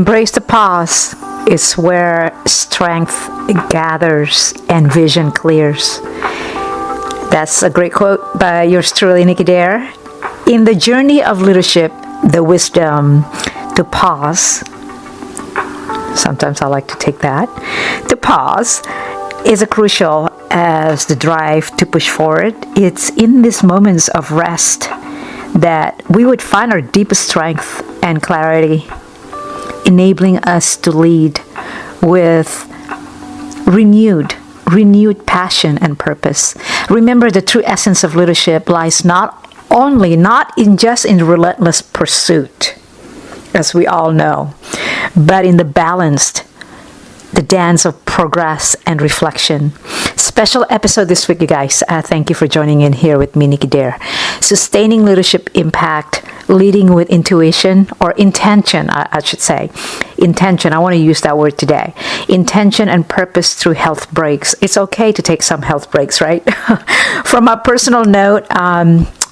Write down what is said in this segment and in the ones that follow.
Embrace the pause. It's where strength gathers and vision clears. That's a great quote by yours truly, Nicky Dare. In the journey of leadership, the wisdom to pause, sometimes I like to take that, to pause is as crucial as the drive to push forward. It's in these moments of rest that we would find our deepest strength and clarity, enabling us to lead with renewed passion and purpose. Remember, the true essence of leadership lies not just in relentless pursuit, as we all know, but in the dance of progress and reflection. Special episode this week, you guys. Thank you for joining in here with me, Nicky Dare. Sustaining leadership impact, leading with intuition or intention, I should say. Intention, I want to use that word today. Intention and purpose through health breaks. It's okay to take some health breaks, right? From a personal note,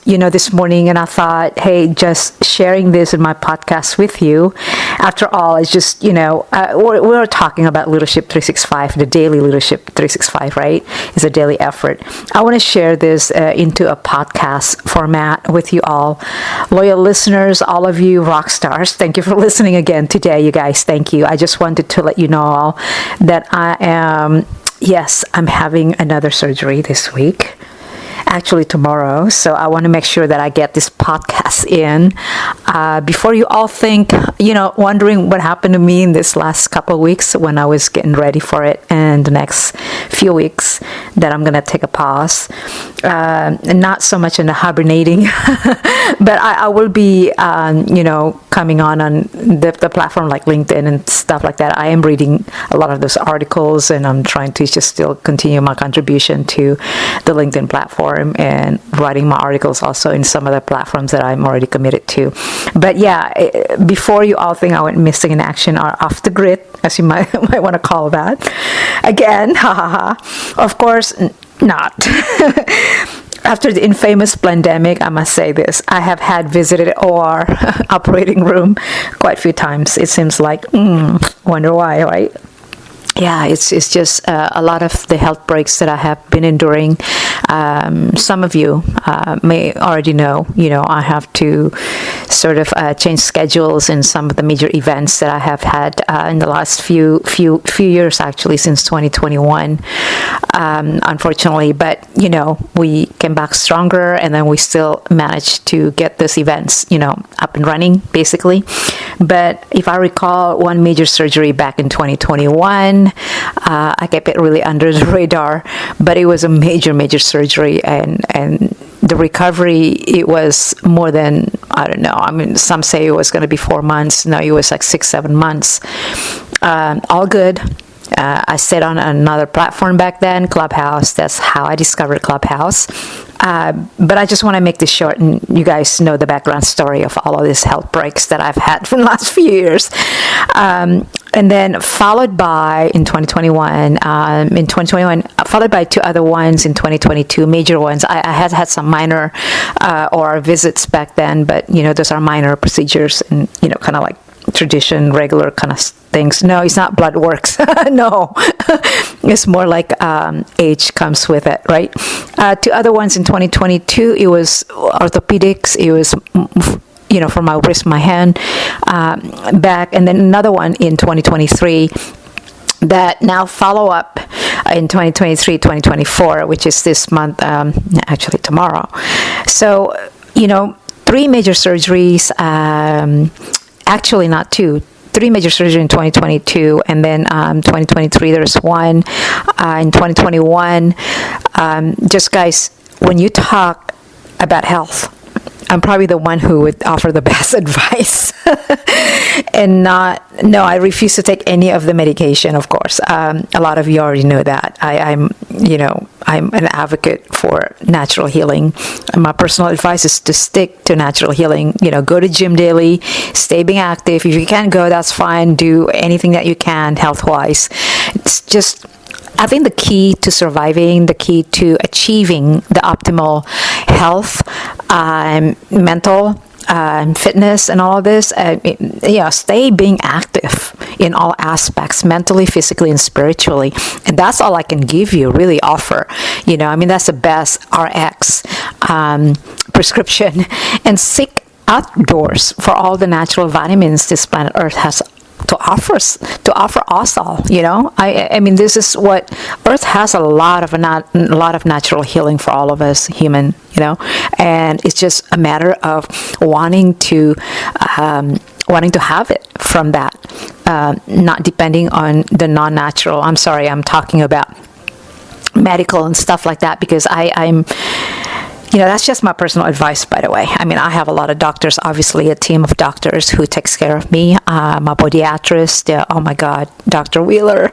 this morning, and I thought, hey, just sharing this in my podcast with you. After all, it's just, we're talking about Leadership 365, the daily Leadership 365, right? It's a daily effort. I want to share this into a podcast format with you all. Loyal listeners, all of you rock stars, thank you for listening again today, you guys. Thank you. I just wanted to let you know all that I'm having another surgery this week. Actually tomorrow, so I want to make sure that I get this podcast in before you all think, wondering what happened to me in this last couple of weeks when I was getting ready for it, and the next few weeks that I'm gonna take a pause, and not so much in the hibernating, but I will be coming on the platform like LinkedIn and stuff like that. I am reading a lot of those articles, and I'm trying to just still continue my contribution to the LinkedIn platform and writing my articles also in some other platforms that I'm already committed to. But yeah, before you all think I went missing in action or off the grid, as you might want to call that, again, of course not. After the infamous pandemic, I must say this, I have had visited OR operating room quite a few times. It seems like, wonder why, right? Yeah, it's just a lot of the health breaks that I have been enduring. Some of you may already know, I have to sort of change schedules in some of the major events that I have had in the last few years, actually, since 2021, unfortunately. But, we came back stronger, and then we still managed to get these events, up and running, basically. But if I recall, one major surgery back in 2021, I kept it really under the radar, but it was a major surgery, and the recovery, it was more than, I don't know, I mean, some say it was going to be 4 months. No, it was like 6-7 months. All good. I stayed on another platform back then, Clubhouse. That's how I discovered Clubhouse. But I just want to make this short, and you guys know the background story of all of these health breaks that I've had for the last few years. And then followed by, in 2021, followed by 2 other ones in 2022, major ones. I had some minor or visits back then, but, those are minor procedures and, kind of like tradition, regular kind of things. No, it's not blood works. No, it's more like age comes with it, right? 2 other ones in 2022, it was orthopedics. It was for my wrist, my hand, back, and then another one in 2023 that now follow up in 2023, 2024, which is this month, actually tomorrow. So, 3 major surgeries, actually not 2. 3 major surgeries in 2022, and then 2023 there's one. In 2021, just guys, when you talk about health, I'm probably the one who would offer the best advice. And I refuse to take any of the medication, of course. A lot of you already know that. I'm an advocate for natural healing. And my personal advice is to stick to natural healing. Go to gym daily, stay being active. If you can't go, that's fine. Do anything that you can health-wise. It's just, I think the key to surviving, the key to achieving the optimal health, mental fitness and all of this, stay being active in all aspects, mentally, physically, and spiritually. And that's all I can give you, really offer. That's the best RX prescription. And seek outdoors for all the natural vitamins this planet Earth has to offer us all. This is what Earth has, a lot of natural healing for all of us human, and it's just a matter of wanting to have it from that, not depending on the non-natural. I'm sorry, I'm talking about medical and stuff like that, because I'm that's just my personal advice, by the way. I have a lot of doctors, obviously a team of doctors who takes care of me. My podiatrist, oh my God, Dr. Wheeler.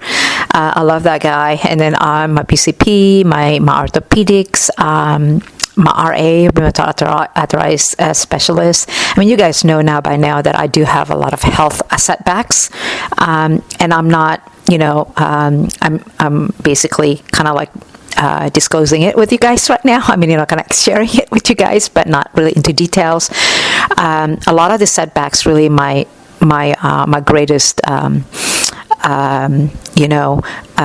I love that guy. And then my PCP, my orthopedics, my RA, rheumatoid arthritis specialist. You guys know by now that I do have a lot of health setbacks. And I'm not, I'm basically kind of like disclosing it with you guys right now. Kind of sharing it with you guys, but not really into details. A lot of the setbacks, really, my greatest,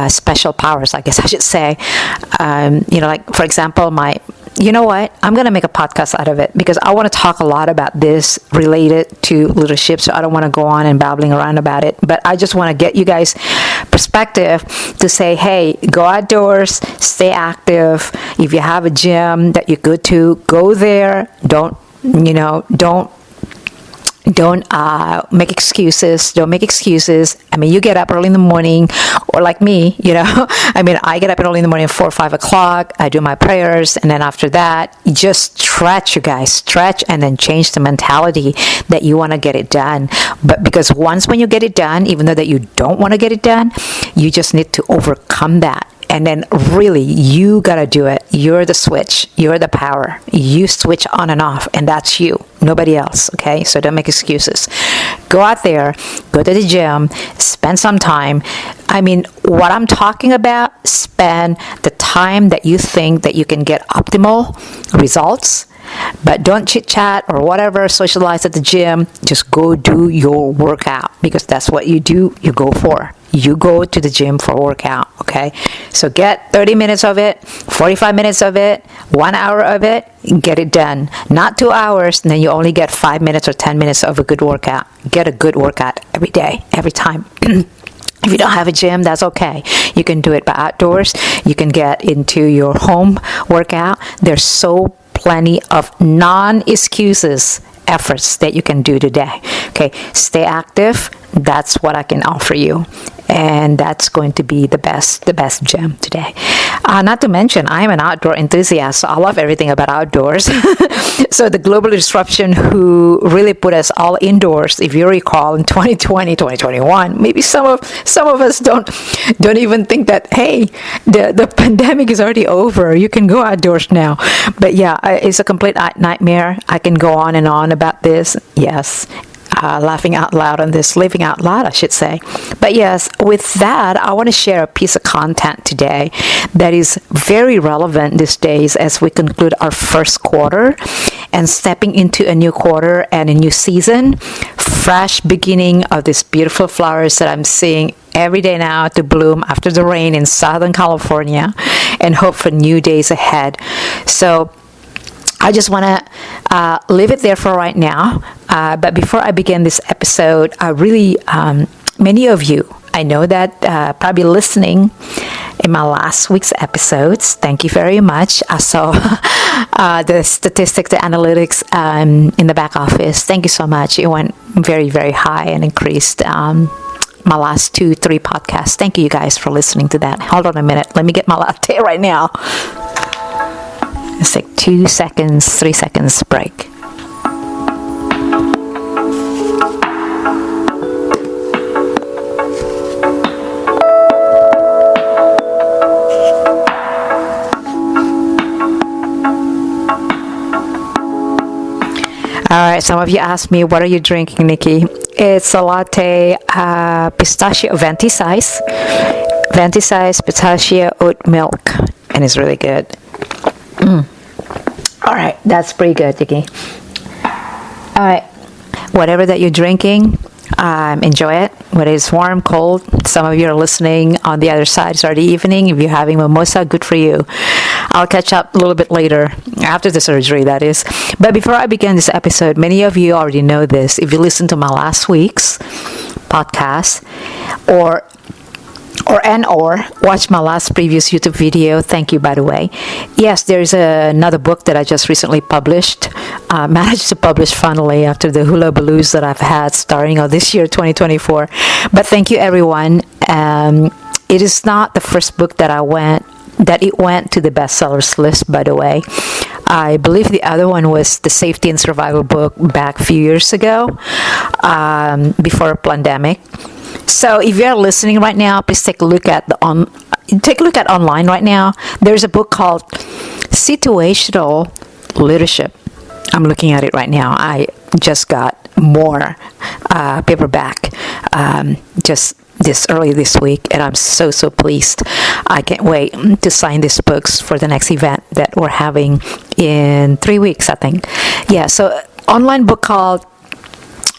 special powers, I guess I should say. Like, for example, I'm going to make a podcast out of it, because I want to talk a lot about this related to leadership. So I don't want to go on and babbling around about it, but I just want to get you guys perspective to say, hey, go outdoors, stay active. If you have a gym that you go to, go there. Don't make excuses. Don't make excuses. You get up early in the morning, or like me, I get up early in the morning at 4 or 5 o'clock. I do my prayers, and then after that, you just stretch, you guys. Stretch, and then change the mentality that you want to get it done. But because when you get it done, even though that you don't want to get it done, you just need to overcome that. And then really, you got to do it. You're the switch. You're the power. You switch on and off, and that's you. Nobody else, okay? So don't make excuses. Go out there. Go to the gym. Spend some time. What I'm talking about, spend the time that you think that you can get optimal results. But don't chit-chat or whatever, socialize at the gym. Just go do your workout, because that's what you do. You go for. You go to the gym for a workout, okay? So get 30 minutes of it, 45 minutes of it, 1 hour of it, get it done. Not 2 hours, and then you only get 5 minutes or 10 minutes of a good workout. Get a good workout every day, every time. If you don't have a gym, that's okay. You can do it by outdoors. You can get into your home workout. There's so plenty of non-excuses efforts that you can do today. Okay, stay active. That's what I can offer you, and that's going to be the best gem today. Not to mention, I am an outdoor enthusiast, so I love everything about outdoors. So the global disruption who really put us all indoors, if you recall, in 2020, 2021, maybe some of us don't even think that, hey, the pandemic is already over. You can go outdoors now. But yeah, it's a complete nightmare. I can go on and on about this. Yes. Laughing out loud on this, living out loud, I should say. But yes, with that, I want to share a piece of content today that is very relevant these days as we conclude our first quarter and stepping into a new quarter and a new season. Fresh beginning of these beautiful flowers that I'm seeing every day now to bloom after the rain in Southern California, and hope for new days ahead. So I just want to leave it there for right now. But before I begin this episode, I really, many of you, I know that probably listening in my last week's episodes. Thank you very much. I saw the statistics, the analytics in the back office. Thank you so much. It went very, very high and increased my last 2-3 podcasts. Thank you guys for listening to that. Hold on a minute. Let me get my latte right now. It's like 2 seconds, 3 seconds break. All right, some of you asked me, what are you drinking, Nikki? It's a latte, pistachio venti size pistachio oat milk, and it's really good. All right, that's pretty good, Nikki. All right. Whatever that you're drinking, enjoy it. Whether it's warm, cold. Some of you are listening on the other side. It's already evening. If you're having mimosa, good for you. I'll catch up a little bit later, after the surgery, that is. But before I begin this episode, many of you already know this. If you listened to my last week's podcast, or watch my last previous YouTube video. Thank you, by the way. Yes, there's another book that I just recently published. Managed to publish finally after the hula baloos that I've had starting of this year, 2024. But thank you, everyone. It is not the first book that it went to the bestsellers list, by the way. I believe the other one was the Safety and Survival book back a few years ago, before a pandemic. So if you're listening right now, please take a look at online right now. There's a book called Situational Leadership. I'm looking at it right now. I just got more paperback just early this week, and I'm so pleased. I can't wait to sign these books for the next event that we're having in 3 weeks, I think. Yeah, so online book called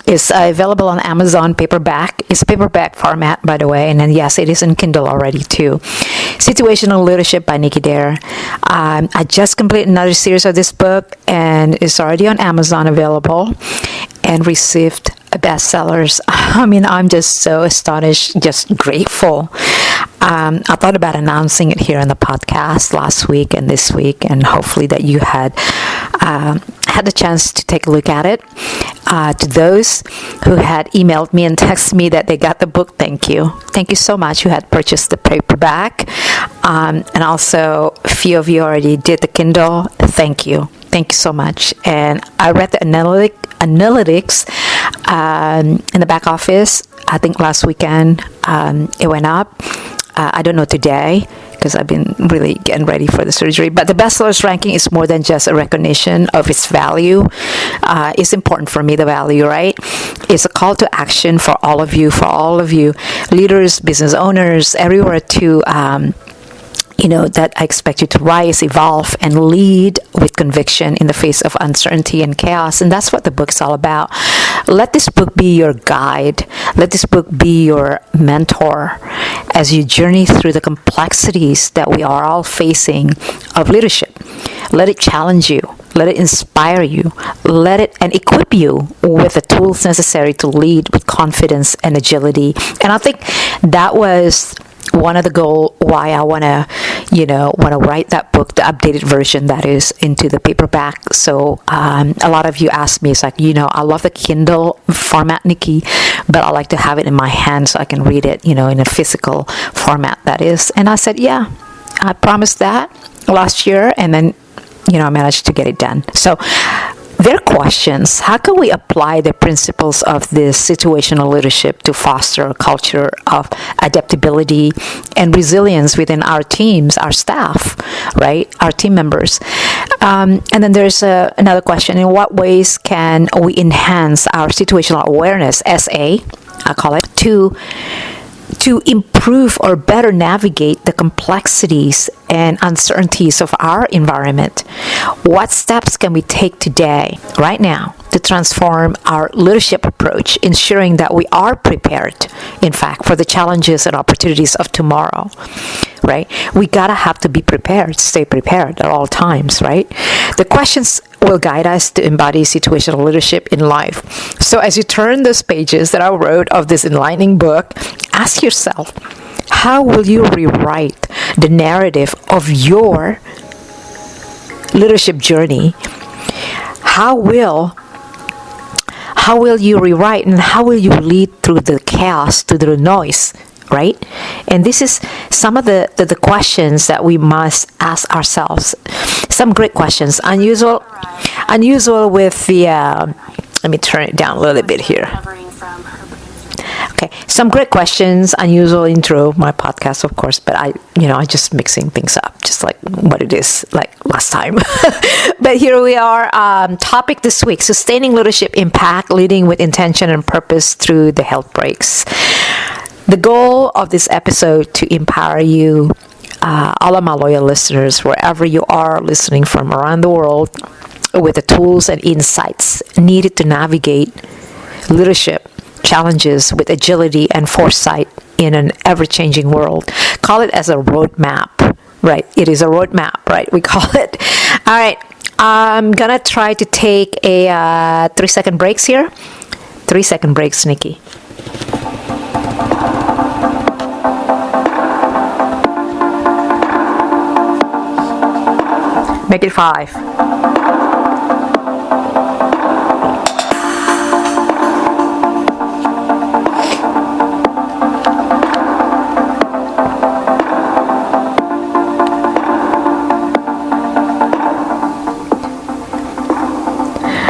is available on Amazon paperback. It's paperback format, by the way, and then yes, it is in Kindle already too. Situational Leadership by Nicky Dare. I just completed another series of this book, and it's already on Amazon available, and received bestsellers. I mean, I'm just so astonished, just grateful. I thought about announcing it here on the podcast last week and this week, and hopefully that you had the chance to take a look at it. To those who had emailed me and texted me that they got the book, thank you so much, who had purchased the paperback, and also a few of you already did the Kindle. Thank you so much. And I read the analytics in the back office. I think last weekend it went up. I don't know today, because I've been really getting ready for the surgery. But the bestsellers ranking is more than just a recognition of its value. It's important for me, the value, right? It's a call to action for all of you, leaders, business owners, everywhere to that I expect you to rise, evolve, and lead with conviction in the face of uncertainty and chaos. And that's what the book's all about. Let this book be your guide. Let this book be your mentor as you journey through the complexities that we are all facing of leadership. Let it challenge you. Let it inspire you. Let it and equip you with the tools necessary to lead with confidence and agility. And I think that was one of the goal why I want to write that book, the updated version that is into the paperback. So a lot of you asked me, it's like, I love the Kindle format, Nikki, but I like to have it in my hand so I can read it, in a physical format, that is. And I said, yeah, I promised that last year, and then I managed to get it done. So their questions: how can we apply the principles of this situational leadership to foster a culture of adaptability and resilience within our teams, our staff, right? Our team members. And then there's another question: in what ways can we enhance our situational awareness, SA, I call it, to improve or better navigate the complexities and uncertainties of our environment? What steps can we take today, right now, to transform our leadership approach, ensuring that we are prepared, in fact, for the challenges and opportunities of tomorrow, right? We have to be prepared, stay prepared at all times, right? The questions will guide us to embody situational leadership in life. So as you turn those pages that I wrote of this enlightening book, ask yourself, how will you rewrite the narrative of your leadership journey? How will you rewrite, and how will you lead through the chaos, through the noise, right? And this is some of the questions that we must ask ourselves. Some great questions. Unusual with the, let me turn it down a little bit here. Okay, some great questions, unusual intro, my podcast, of course, but I just mixing things up, just like what it is like last time. But here we are, topic this week: sustaining leadership impact, leading with intention and purpose through the health breaks. The goal of this episode to empower you, all of my loyal listeners, wherever you are listening from around the world, with the tools and insights needed to navigate leadership challenges with agility and foresight in an ever-changing world. Call it as a roadmap, right? It is a roadmap, right? We call it. All right. I'm gonna try to take a 3-second breaks here. 3-second breaks, Nikki. Make it 5.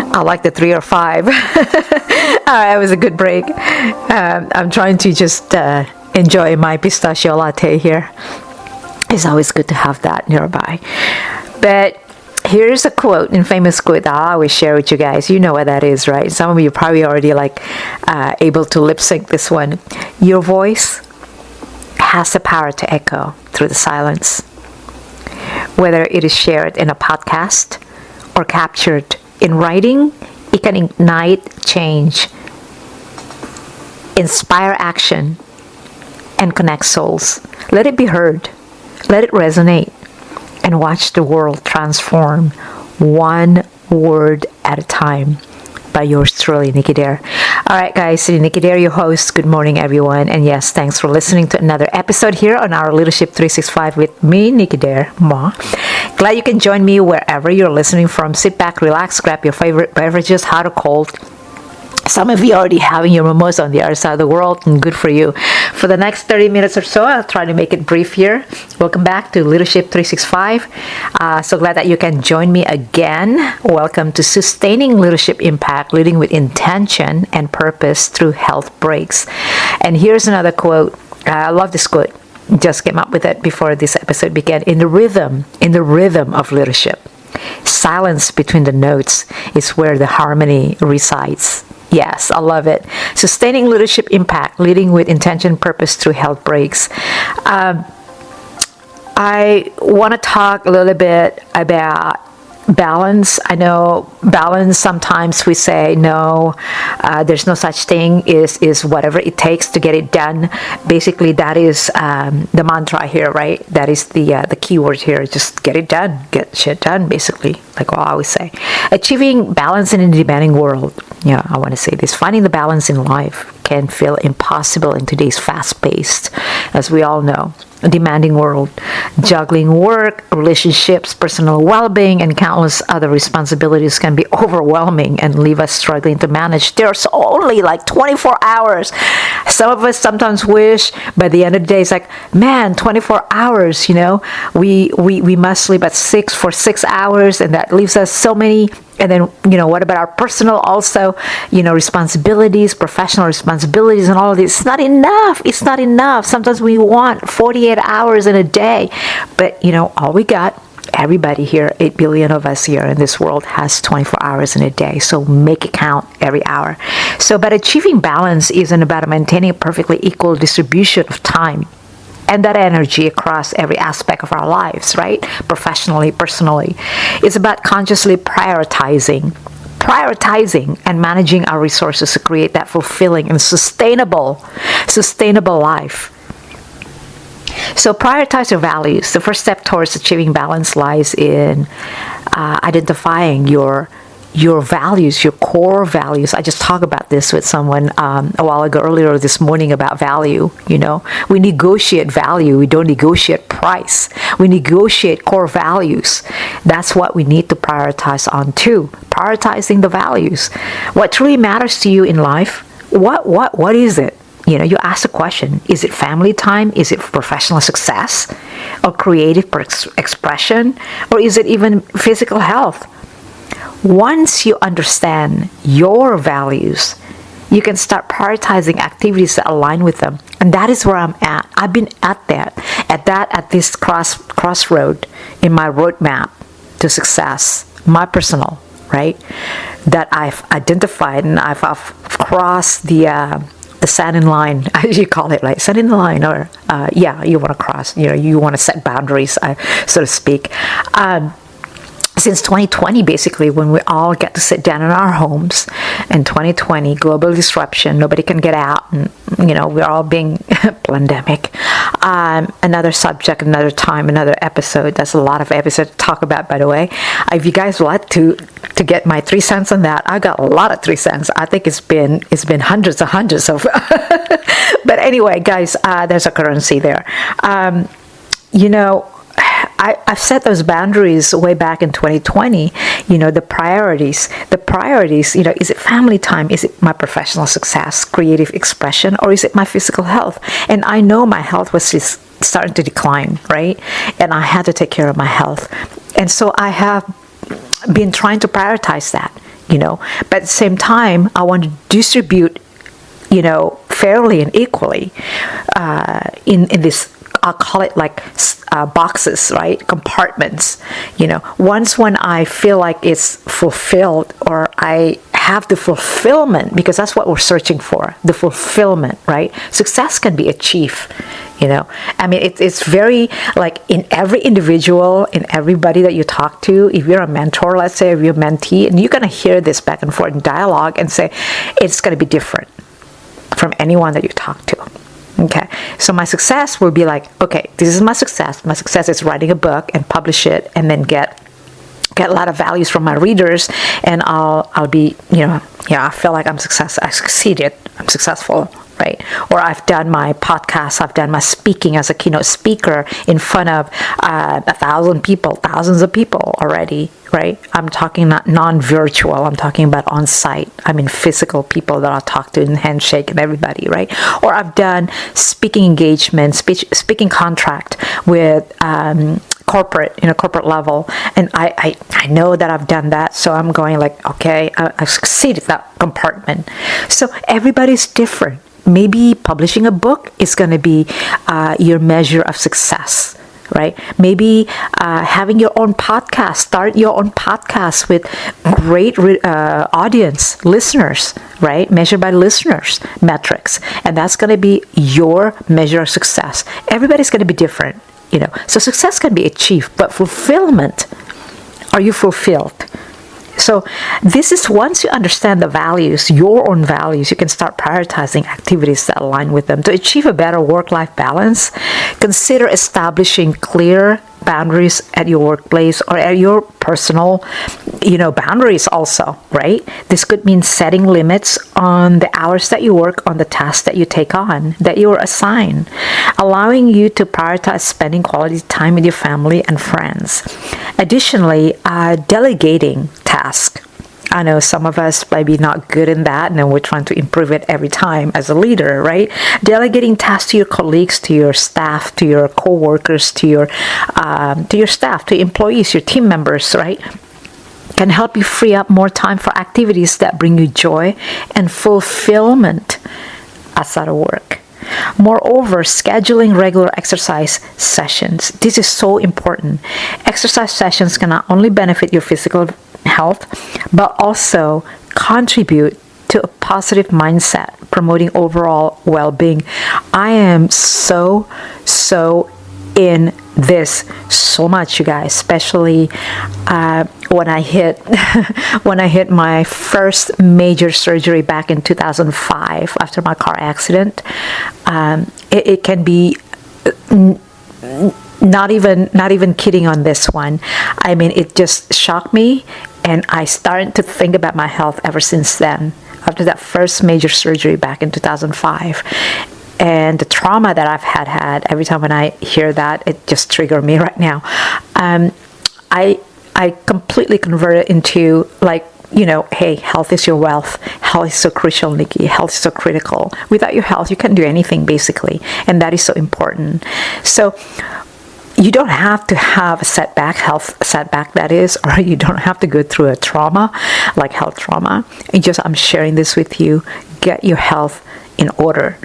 I like the 3 or 5. It was a good break. I'm trying to just enjoy my pistachio latte here. It's always good to have that nearby. But here's a quote, a famous quote that I always share with you guys. You know what that is, right? Some of you probably already able to lip sync this one. Your voice has the power to echo through the silence. Whether it is shared in a podcast or captured in writing, it can ignite change, inspire action, and connect souls. Let it be heard. Let it resonate. And watch the world transform one word at a time. By yours truly, Nicky Dare. All right, guys, Nicky Dare, your host. Good morning, everyone. And yes, thanks for listening to another episode here on our Leadership 365 with me, Nicky Dare. Glad you can join me wherever you're listening from. Sit back, relax, grab your favorite beverages, hot or cold. Some of you are already having your mimosa on the other side of the world, and good for you. For the next 30 minutes or so, I'll try to make it brief here. Welcome back to Leadership 365. So glad that you can join me again. Welcome to Sustaining Leadership Impact, Leading with Intention and Purpose Through Health Breaks. And here's another quote. I love this quote. Just came up with it before this episode began. In the rhythm of leadership, silence between the notes is where the harmony resides. Yes, I love it. Sustaining leadership impact, leading with intention, purpose through health breaks. I want to talk a little bit about balance. I know balance, sometimes we say no, there's no such thing, is whatever it takes to get it done. Basically, that is the mantra here, right? That is the key word here. Just get it done, get shit done, basically, like what I always say. Achieving balance in a demanding world. Yeah, I want to say this. Finding the balance in life can feel impossible in today's fast-paced, as we all know, demanding world. Juggling work, relationships, personal well-being, and countless other responsibilities can be overwhelming and leave us struggling to manage. There's only 24 hours. Some of us sometimes wish by the end of the day, it's like, man, 24 hours, we must sleep at 6 hours, and that leaves us so many. And then, what about our personal also, responsibilities, professional responsibilities and all of this? It's not enough. It's not enough. Sometimes we want 48 hours in a day. But, all we got, everybody here, 8 billion of us here in this world has 24 hours in a day. So make it count every hour. So, but achieving balance isn't about maintaining a perfectly equal distribution of time and that energy across every aspect of our lives, right? Professionally, personally. It's about consciously prioritizing and managing our resources to create that fulfilling and sustainable life. So prioritize your values. The first step towards achieving balance lies in identifying your values, your core values. I just talked about this with someone a while ago, earlier this morning, about value. We negotiate value. We don't negotiate price. We negotiate core values. That's what we need to prioritize on too. Prioritizing the values. What truly matters to you in life? What is it? You ask the question, is it family time? Is it professional success? Or creative expression? Or is it even physical health? Once you understand your values, you can start prioritizing activities that align with them. And that is where I'm at. I've been at this crossroad in my roadmap to success, my personal, right? That I've identified, and I've crossed the standing line, as you call it, right? Standing line, or you want to cross, you want to set boundaries, so to speak. since 2020, basically, when we all get to sit down in our homes. In 2020, global disruption, nobody can get out, and we're all being pandemic. Another subject, another time, another episode. That's a lot of episodes to talk about, by the way. If you guys want to get my 3 cents on that, I got a lot of 3 cents. I think it's been hundreds of. But anyway, guys, there's a currency there. I've set those boundaries way back in 2020. The priorities, is it family time? Is it my professional success, creative expression, or is it my physical health? And I know my health was just starting to decline, right? And I had to take care of my health. And so I have been trying to prioritize that, but at the same time, I want to distribute, fairly and equally, in this, I'll call it like boxes, right? Compartments. Once when I feel like it's fulfilled, or I have the fulfillment, because that's what we're searching for, the fulfillment, right? Success can be achieved. It's very, like, in every individual, in everybody that you talk to. If you're a mentor, let's say, if you're a mentee, and you're going to hear this back and forth in dialogue and say, it's going to be different from anyone that you talk to. Okay, so my success will be like, okay, this is my success. My success is writing a book and publish it, and then get a lot of values from my readers, and I'll be, I feel like I succeeded, I'm successful, right? Or I've done my podcast, I've done my speaking as a keynote speaker in front of 1,000 people, thousands of people already, right? I'm talking not non-virtual, I'm talking about on-site. I mean physical people that I'll talk to and handshake and everybody, right? Or I've done speaking engagements, speaking contract with corporate level, and I know that I've done that, so I'm going like, okay, I've succeeded that compartment. So everybody's different. Maybe publishing a book is going to be your measure of success, right? Maybe having your own podcast, start your own podcast with great audience, listeners, right? Measured by listeners metrics, and that's going to be your measure of success. Everybody's going to be different. So success can be achieved, but fulfillment, are you fulfilled? So this is, once you understand the values, your own values, you can start prioritizing activities that align with them. To achieve a better work-life balance, consider establishing clear boundaries at your workplace, or at your personal, boundaries also, right? This could mean setting limits on the hours that you work, on the tasks that you take on, that you're assigned, allowing you to prioritize spending quality time with your family and friends. Additionally, delegating tasks. I know some of us might be not good in that, and then we're trying to improve it every time as a leader, right? Delegating tasks to your colleagues, to your staff, to your co-workers, to your staff, to employees, your team members, right? Can help you free up more time for activities that bring you joy and fulfillment outside of work. Moreover, scheduling regular exercise sessions. This is so important. Exercise sessions can not only benefit your physical health, but also contribute to a positive mindset, promoting overall well-being. I am so in this so much, you guys, especially when I hit my first major surgery back in 2005 after my car accident. It can be not even kidding on this one. I mean, it just shocked me, and I started to think about my health ever since then, after that first major surgery back in 2005. And the trauma that I've had every time when I hear that, it just triggers me right now. I completely converted into, like, hey, health is your wealth. Health is so crucial, Nikki. Health is so critical. Without your health, you can't do anything, basically. And that is so important. So you don't have to have a health setback, that is, or you don't have to go through a trauma, like health trauma. I'm sharing this with you. Get your health in order.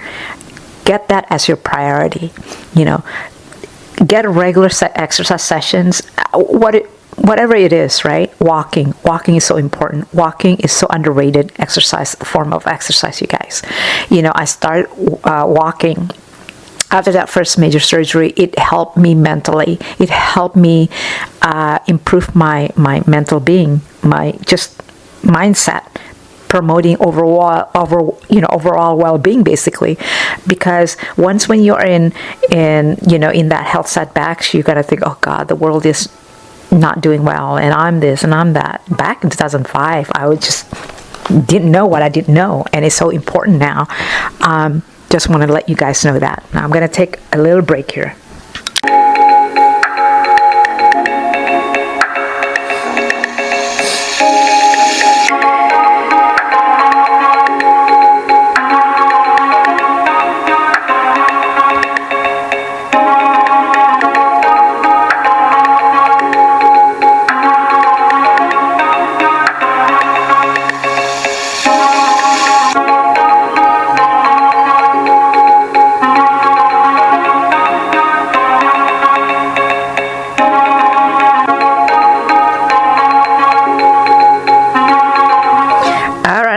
Get that as your priority. Get regular exercise sessions. Whatever it is, right? Walking is so important. Walking is so underrated form of exercise, you guys. I started walking after that first major surgery. It helped me mentally. It helped me improve my mental being, my just mindset, promoting overall well-being, basically. Because once when you're in that health setbacks, you gotta think, oh God, the world is not doing well, and I'm this and I'm that. Back in 2005, I would just didn't know what I didn't know, and it's so important now. Just want to let you guys know that. Now I'm gonna take a little break here.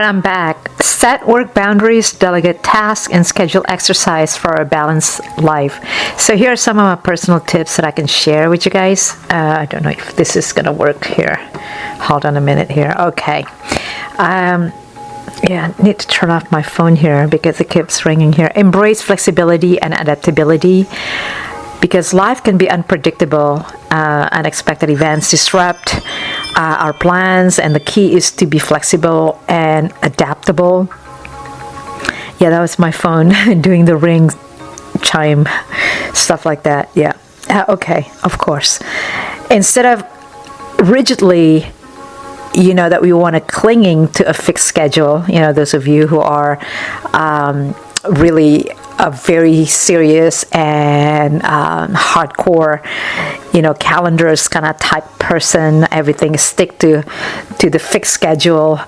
I'm back. Set work boundaries, delegate tasks, and schedule exercise for a balanced life. So here are some of my personal tips that I can share with you guys. I don't know if this is going to work here. Hold on a minute here. Okay. Yeah, I need to turn off my phone here because it keeps ringing here. Embrace flexibility and adaptability, because life can be unpredictable. Unexpected events disrupt our plans, and the key is to be flexible and adaptable. Yeah, that was my phone doing the ring chime, stuff like that. Yeah. Okay, of course. Instead of rigidly, that we want to clinging to a fixed schedule, those of you who are really a very serious and hardcore, calendars kind of type person, everything stick to the fixed schedule.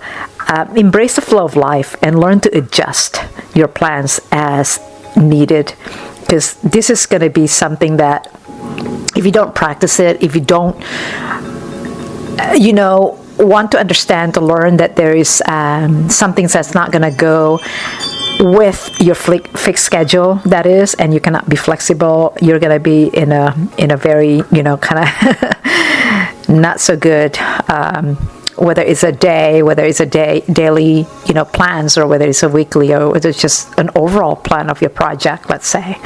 Embrace the flow of life and learn to adjust your plans as needed, because this is going to be something that if you don't practice it, if you don't want to understand, to learn that there is something that's not going to go with your fixed schedule, that is, and you cannot be flexible, you're going to be in a very kind of not so good, whether it's a day, whether it's a daily plans, or whether it's a weekly, or whether it's just an overall plan of your project, let's say.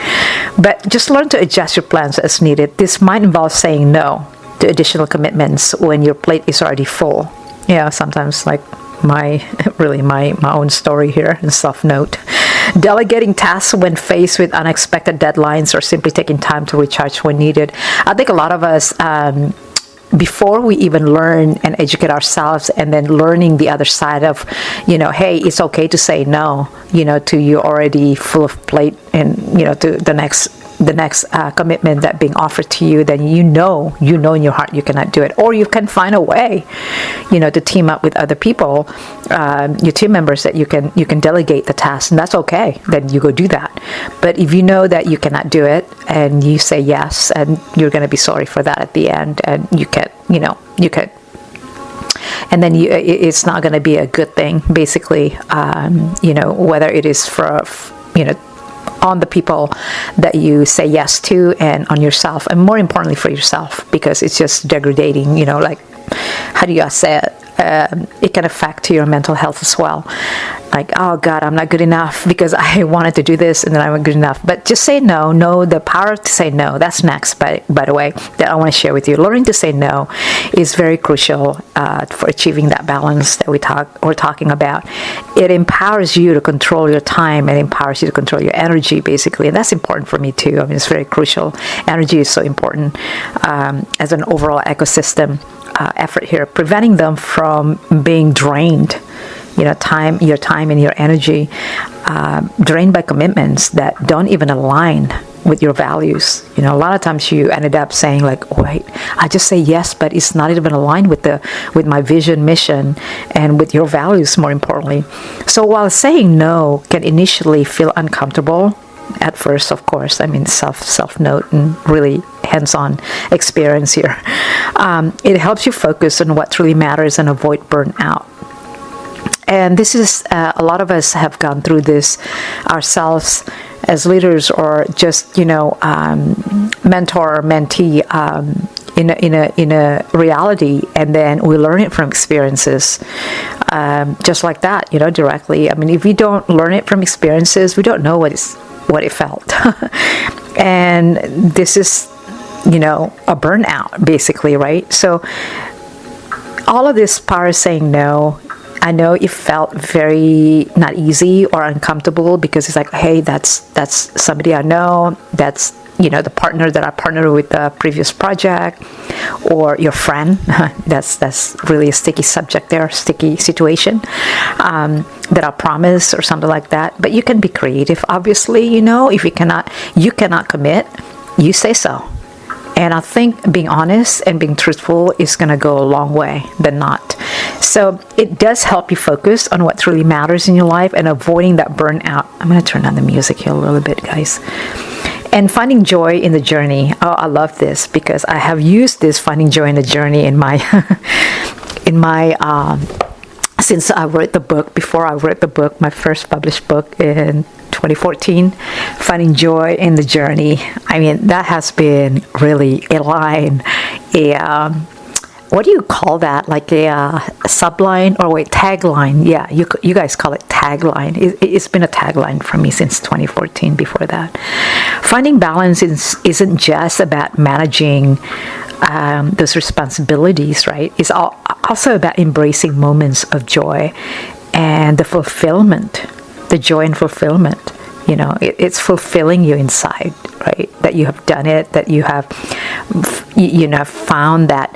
But just learn to adjust your plans as needed. This might involve saying no to additional commitments when your plate is already full. Sometimes, like my own story here, and soft note. Delegating tasks when faced with unexpected deadlines, or simply taking time to recharge when needed. I think a lot of us, before we even learn and educate ourselves, and then learning the other side of, hey, it's okay to say no, to you already full of plate, and to the next commitment that being offered to you, then you know in your heart you cannot do it, or you can find a way, to team up with other people, your team members, that you can delegate the task, and that's okay. Then you go do that. But if you know that you cannot do it, and you say yes, and you're going to be sorry for that at the end, and you can, and then it's not going to be a good thing, basically. Whether it is for on the people that you say yes to, and on yourself, and more importantly for yourself, because it's just degrading, like, how do you say it? It can affect your mental health as well. Like, oh God, I'm not good enough because I wanted to do this and then I'm not good enough. But just say no. Know the power to say no. That's next, by the way, that I want to share with you. Learning to say no is very crucial for achieving that balance that we're talking about. It empowers you to control your time, and empowers you to control your energy, basically. And that's important for me too. I mean, it's very crucial. Energy is so important as an overall ecosystem effort here, preventing them from being drained. Your time and your energy drained by commitments that don't even align with your values. A lot of times you ended up saying like, wait, I just say yes, but it's not even aligned with my vision, mission, and with your values, more importantly. So while saying no can initially feel uncomfortable at first, of course, I mean, self note and really hands-on experience here, it helps you focus on what truly matters and avoid burnout. And this is, a lot of us have gone through this ourselves as leaders, or just, mentor or mentee, in a reality, and then we learn it from experiences, just like that, directly. I mean, if we don't learn it from experiences, we don't know what it felt. And this is, a burnout, basically, right? So all of this power is saying no. I know it felt very not easy or uncomfortable, because it's like, hey, that's somebody I know, that's the partner that I partnered with the previous project, or your friend. that's really a sticky subject there, sticky situation, that I promise, or something like that. But you can be creative, obviously. If you cannot commit, you say so. And I think being honest and being truthful is going to go a long way than not. So it does help you focus on what truly matters in your life and avoiding that burnout. I'm going to turn on the music here a little bit, guys. And finding joy in the journey. Oh, I love this, because I have used this finding joy in the journey in my since I wrote the book. Before I wrote the book, my first published book in 2014, Finding Joy in the Journey. I mean, that has been really a line, what do you call that? Like a subline, or wait, tagline. Yeah, you guys call it tagline. It's been a tagline for me since 2014. Before that, finding balance isn't just about managing those responsibilities, right? It's also about embracing moments of joy and the fulfillment, the joy and fulfillment. It's fulfilling you inside, right? That you have done it, that you have, found that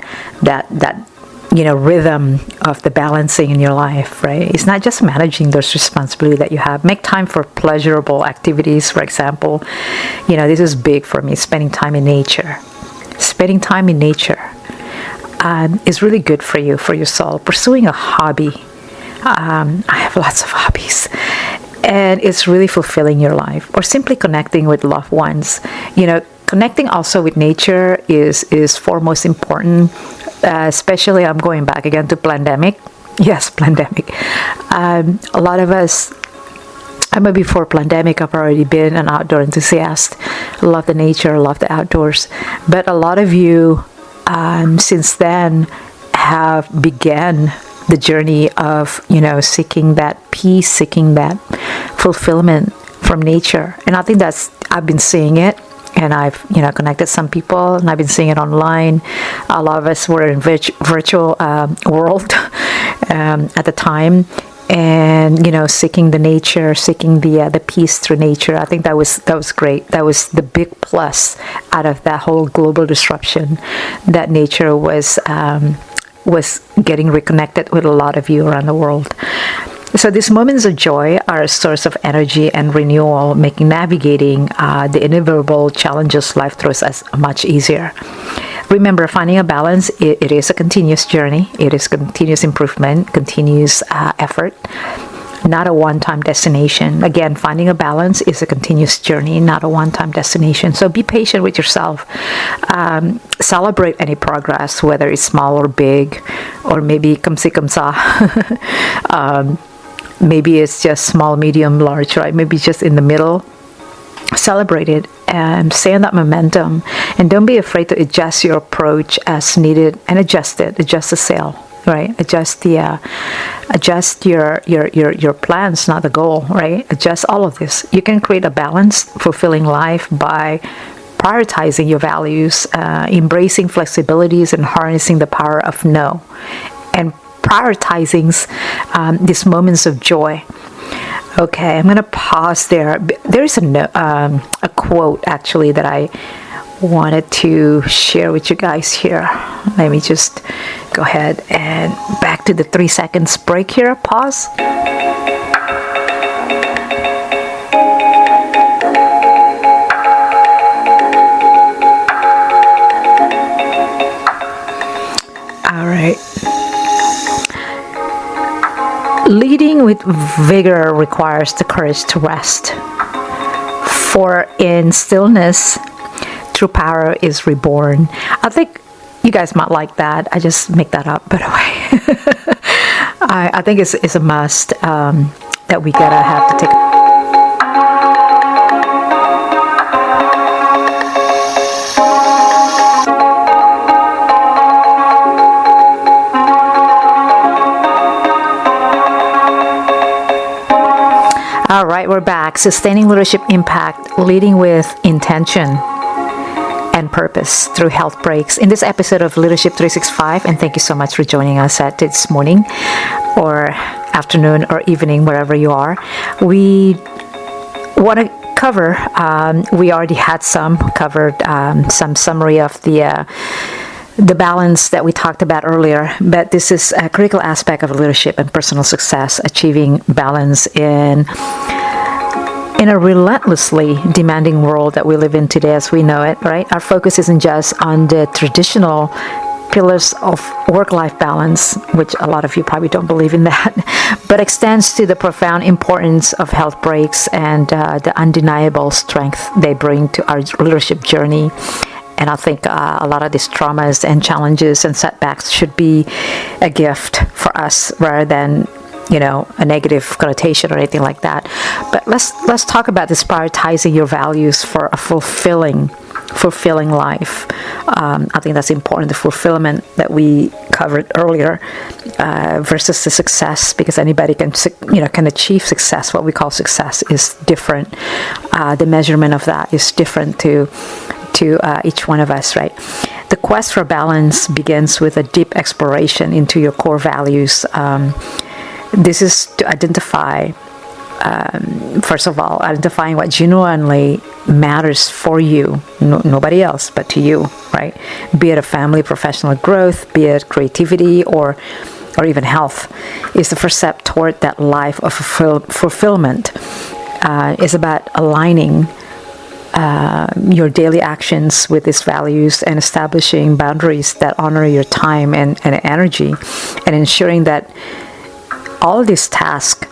rhythm of the balancing in your life, right? It's not just managing those responsibilities that you have. Make time for pleasurable activities, for example. This is big for me, spending time in nature. Spending time in nature is really good for you, for your soul. Pursuing a hobby. I have lots of hobbies. And it's really fulfilling your life. Or simply connecting with loved ones. Connecting also with nature is foremost important. Especially, I'm going back again to pandemic. Yes, pandemic. A lot of us, before pandemic, I've already been an outdoor enthusiast. Love the nature, love the outdoors. But a lot of you, since then, have began the journey of, seeking that peace, seeking that fulfillment from nature. And I think I've been seeing it, and I've, connected some people, and I've been seeing it online. A lot of us were in virtual world at the time, and, seeking the nature, seeking the peace through nature. I think that was great. That was the big plus out of that whole global disruption, that nature was getting reconnected with a lot of you around the world. So these moments of joy are a source of energy and renewal, making navigating the inevitable challenges life throws us much easier. Remember, finding a balance, it is a continuous journey. It is continuous improvement, continuous effort, not a one-time destination. Again, finding a balance is a continuous journey, not a one-time destination. So be patient with yourself. Celebrate any progress, whether it's small or big, or maybe comme ci comme ça. Maybe it's just small, medium, large, right? Maybe just in the middle. Celebrate it and stay on that momentum. And don't be afraid to adjust your approach as needed, and adjust the sail. Right, adjust your plans, not the goal. Right, adjust all of this. You can create a balanced, fulfilling life by prioritizing your values, embracing flexibilities, and harnessing the power of no, and prioritizing these moments of joy. Okay, I'm going to pause there. There's a quote actually that I wanted to share with you guys here. Let me just go ahead and back to the 3 seconds break here. Pause. All right. Leading with vigor requires the courage to rest. For in stillness, true power is reborn. I think you guys might like that. I just make that up, by the way. I think it's a must that we gotta have to take. All right, we're back. Sustaining leadership impact, leading with intention and purpose through health breaks. In this episode of Leadership 365, and thank you so much for joining us at this morning or afternoon or evening, wherever you are, we want to cover, we already had covered some summary of the balance that we talked about earlier, but this is a critical aspect of leadership and personal success, achieving balance in a relentlessly demanding world that we live in today as we know it, right? Our focus isn't just on the traditional pillars of work-life balance, which a lot of you probably don't believe in that, but extends to the profound importance of health breaks and the undeniable strength they bring to our leadership journey. And I think a lot of these traumas and challenges and setbacks should be a gift for us rather than, a negative connotation or anything like that. But let's talk about this prioritizing your values for a fulfilling life. I think that's important, the fulfillment that we covered earlier versus the success, because anybody can achieve success. What we call success is different. The measurement of that is different to each one of us, right? The quest for balance begins with a deep exploration into your core values. This is to identify, first of all, identifying what genuinely matters for you, nobody else but to you, right? Be it a family, professional growth, be it creativity or even health, is the first step toward that life of fulfillment. It's about aligning your daily actions with these values and establishing boundaries that honor your time and energy, and ensuring that all of these tasks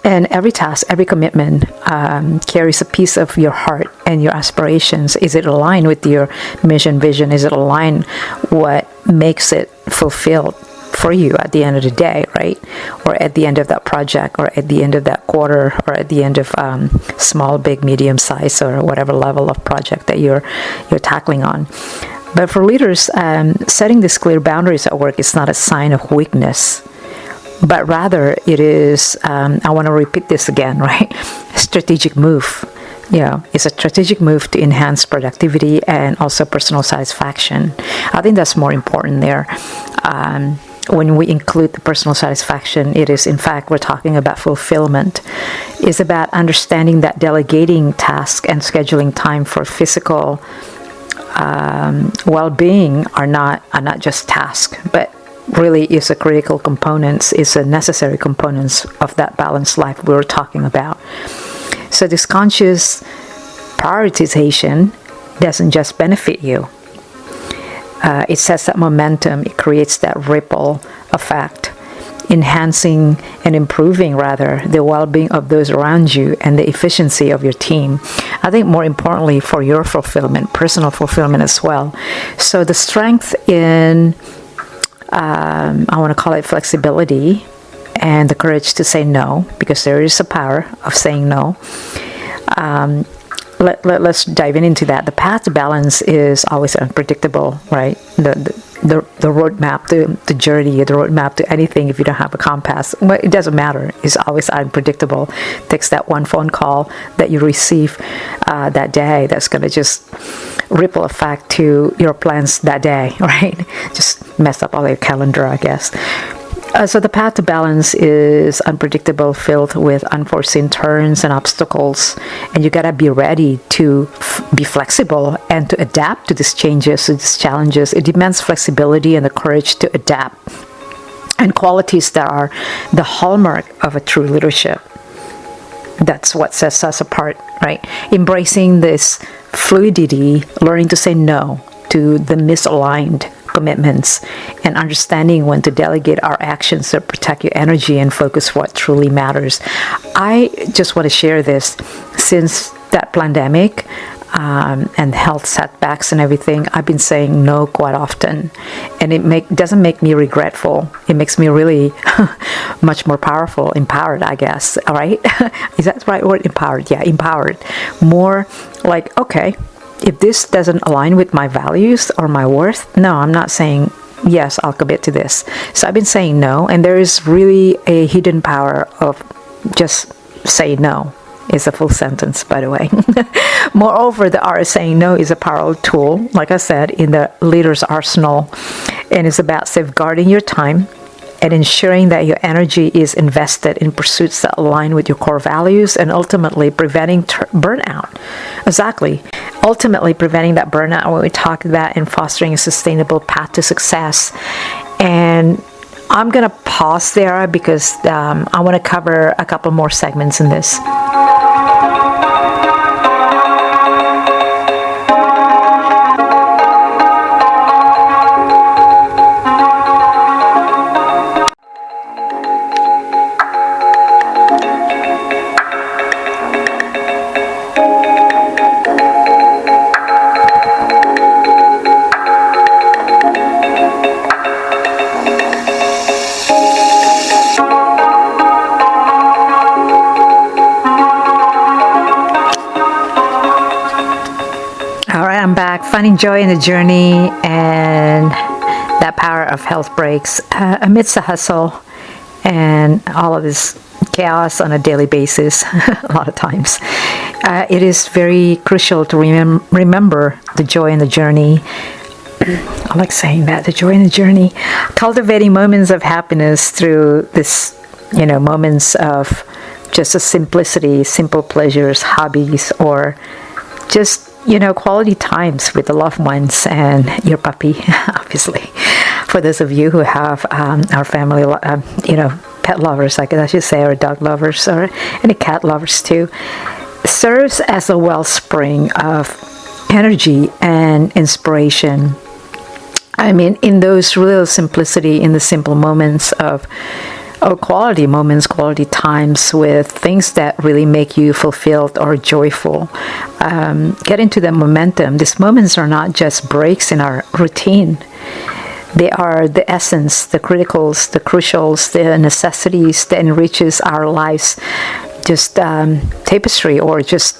and every commitment carries a piece of your heart and your aspirations. Is it aligned with your mission, vision? Is it aligned what makes it fulfilled for you at the end of the day, right? Or at the end of that project, or at the end of that quarter, or at the end of small, big, medium size, or whatever level of project that you're tackling on. But for leaders, setting these clear boundaries at work is not a sign of weakness, but rather it is, I want to repeat this again, right? Strategic move. It's a strategic move to enhance productivity and also personal satisfaction. I think that's more important there. When we include the personal satisfaction, it is, in fact, we're talking about fulfillment. It's about understanding that delegating tasks and scheduling time for physical well-being are not just tasks, but really is a critical component, is a necessary component of that balanced life we were talking about. So this conscious prioritization doesn't just benefit you. It sets that momentum, it creates that ripple effect, enhancing and improving, rather, the well-being of those around you and the efficiency of your team. I think more importantly for your fulfillment, personal fulfillment as well. So the strength in, I want to call it flexibility, and the courage to say no, because there is a power of saying no. Let's dive into that. The path to balance is always unpredictable, right? The roadmap, the journey, the roadmap to anything, if you don't have a compass, well, it doesn't matter. It's always unpredictable. It takes that one phone call that you receive that day that's going to just ripple effect to your plans that day, right? Just mess up all your calendar, I guess. So the path to balance is unpredictable, filled with unforeseen turns and obstacles, and you gotta be ready to be flexible and to adapt to these changes, to these challenges. It demands flexibility and the courage to adapt, and qualities that are the hallmark of a true leadership. That's what sets us apart, right? Embracing this fluidity, learning to say no to the misaligned commitments, and understanding when to delegate our actions to protect your energy and focus what truly matters. I just want to share this. Since that pandemic and health setbacks and everything, I've been saying no quite often, and it doesn't make me regretful. It makes me really much more powerful, empowered, I guess. All right, is that the right word? Empowered? Yeah, empowered. More like, okay, if this doesn't align with my values or my worth, no, I'm not saying yes, I'll commit to this. So I've been saying no, and there is really a hidden power of just say no is a full sentence, by the way. Moreover, the art of saying no is a powerful tool, like I said, in the leader's arsenal, and it's about safeguarding your time and ensuring that your energy is invested in pursuits that align with your core values and ultimately preventing burnout. Exactly. Ultimately preventing that burnout when we talk about and fostering a sustainable path to success. And I'm going to pause there because I want to cover a couple more segments in this. I'm back, finding joy in the journey and that power of health breaks amidst the hustle and all of this chaos on a daily basis. A lot of times it is very crucial to remember the joy in the journey. I like saying that, the joy in the journey, cultivating moments of happiness through this, moments of just a simplicity, simple pleasures, hobbies, or just quality times with the loved ones and your puppy, obviously. For those of you who have our family, pet lovers, I should say, or dog lovers, or any cat lovers too, serves as a wellspring of energy and inspiration. I mean, in those real simplicity, in the simple moments of quality moments, quality times with things that really make you fulfilled or joyful. Get into the momentum. These moments are not just breaks in our routine. They are the essence, the criticals, the crucials, the necessities that enriches our lives. Just tapestry, or just,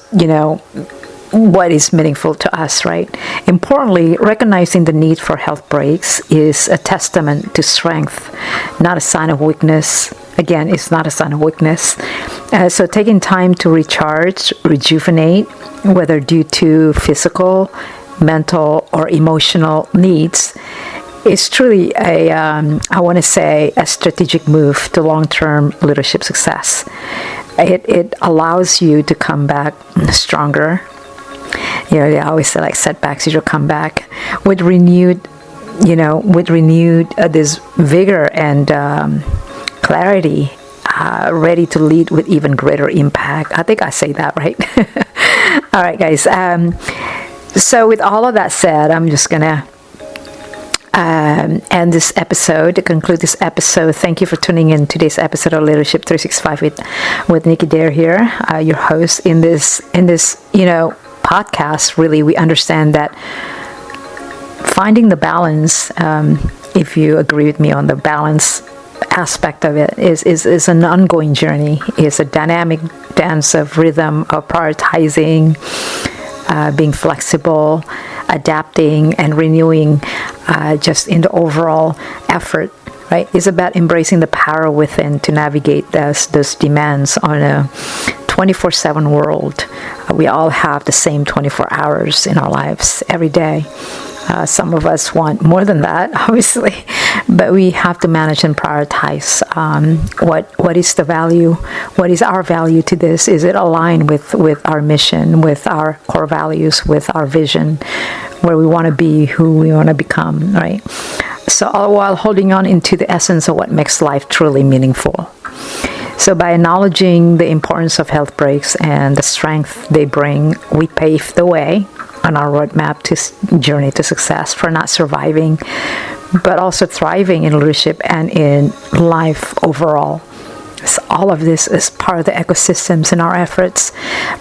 what is meaningful to us, right? Importantly, recognizing the need for health breaks is a testament to strength, not a sign of weakness. Again, it's not a sign of weakness. So taking time to recharge, rejuvenate, whether due to physical, mental, or emotional needs, is truly I want to say, a strategic move to long-term leadership success. It allows you to come back stronger. They always say, like, setbacks, you'll come back with renewed, this vigor and clarity, ready to lead with even greater impact. I think I say that right. All right, guys. So with all of that said, I'm just gonna end this episode, to conclude this episode. Thank you for tuning in to today's episode of Leadership 365 with Nicky Dare here, your host in this podcast. Really, we understand that finding the balance, if you agree with me on the balance aspect of it, is an ongoing journey. It's a dynamic dance of rhythm, of prioritizing, being flexible, adapting, and renewing, just in the overall effort. Right? It's about embracing the power within to navigate those demands on a 24/7 world. We all have the same 24 hours in our lives every day. Some of us want more than that, obviously, but we have to manage and prioritize what is the value, what is our value to this? Is it aligned with our mission, with our core values, with our vision, where we want to be, who we want to become, right? So all while holding on into the essence of what makes life truly meaningful. So by acknowledging the importance of health breaks and the strength they bring, we pave the way on our roadmap to journey to success for not surviving, but also thriving in leadership and in life overall. So all of this is part of the ecosystems in our efforts.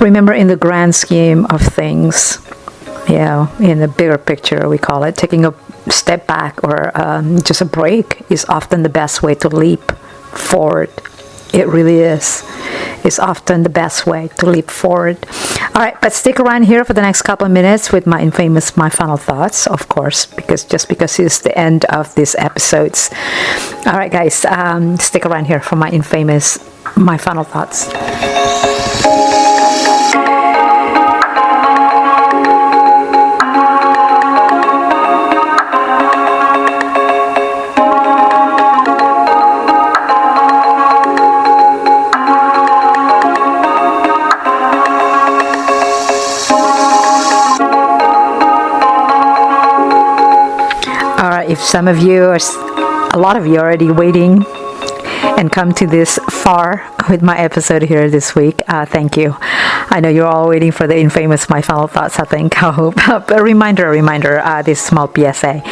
Remember, in the grand scheme of things, in the bigger picture, we call it, taking a step back or just a break is often the best way to leap forward. It really is. It's often the best way to leap forward. All right, but stick around here for the next couple of minutes with my final thoughts, of course, because it's the end of these episodes. All right, guys, stick around here for my final thoughts. If some of you are, a lot of you are already waiting and come to this far with my episode here this week, thank you. I know you're all waiting for the infamous My Final Thoughts, I think. I hope. But a reminder, this small PSA.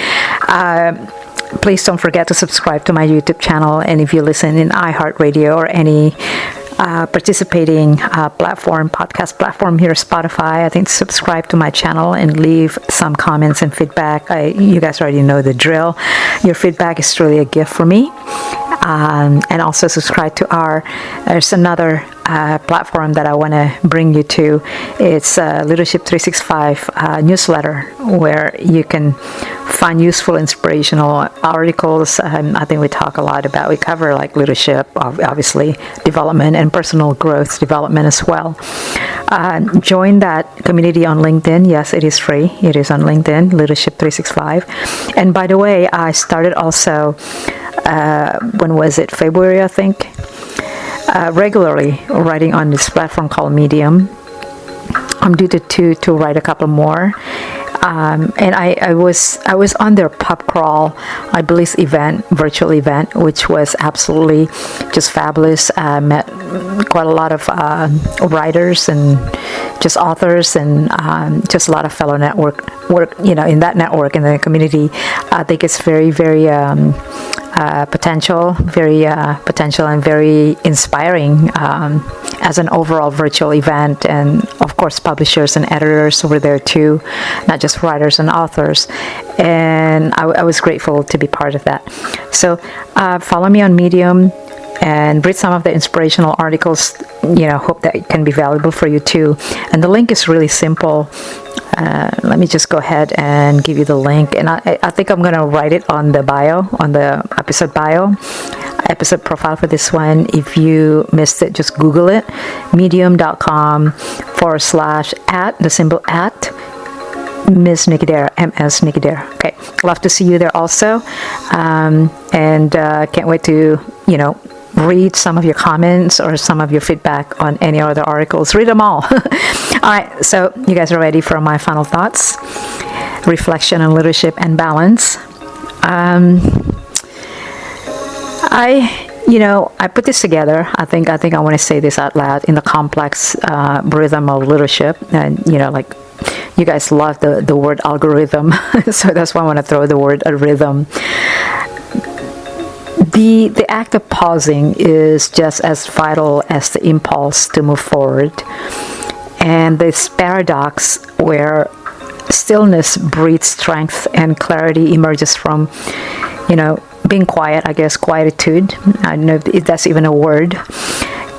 Please don't forget to subscribe to my YouTube channel. And if you listen in iHeartRadio or any participating podcast platform here, Spotify, I think subscribe to my channel and leave some comments and feedback. You guys already know the drill. Your feedback is truly a gift for me. And also subscribe to there's another platform that I want to bring you to. It's Leadership 365 newsletter, where you can find useful, inspirational articles. I think we cover like leadership, obviously, development and personal growth development as well. Join that community on LinkedIn. Yes, it is free. It is on LinkedIn, Leadership 365. And by the way, I started also, when was it? February, I think. Regularly writing on this platform called Medium. I'm due to write a couple more. And I was on their pub crawl, I believe, virtual event, which was absolutely just fabulous. I met quite a lot of writers and just authors, and just a lot of fellow work in that network, in the community. I think it's very, very potential and very inspiring as an overall virtual event. And of course, publishers and editors were there too, not just writers and authors. And I was grateful to be part of that. So follow me on Medium and read some of the inspirational articles. Hope that it can be valuable for you too. And the link is really simple. Let me just go ahead and give you the link. And I think I'm going to write it on the bio, on the episode profile for this one. If you missed it, just Google it. Medium.com / the symbol @ Ms. Nicky Dare, MS Nicky Dare. Okay. Love to see you there also. And can't wait to, read some of your comments or some of your feedback on any other articles. Read them all. All right, so you guys are ready for my final thoughts, reflection on leadership and balance. I put this together. I think I want to say this out loud, in the complex rhythm of leadership. And like, you guys love the word algorithm, so that's why I want to throw the word rhythm. The act of pausing is just as vital as the impulse to move forward. And this paradox where stillness breeds strength and clarity emerges from, being quiet, I guess, quietude, I don't know if that's even a word,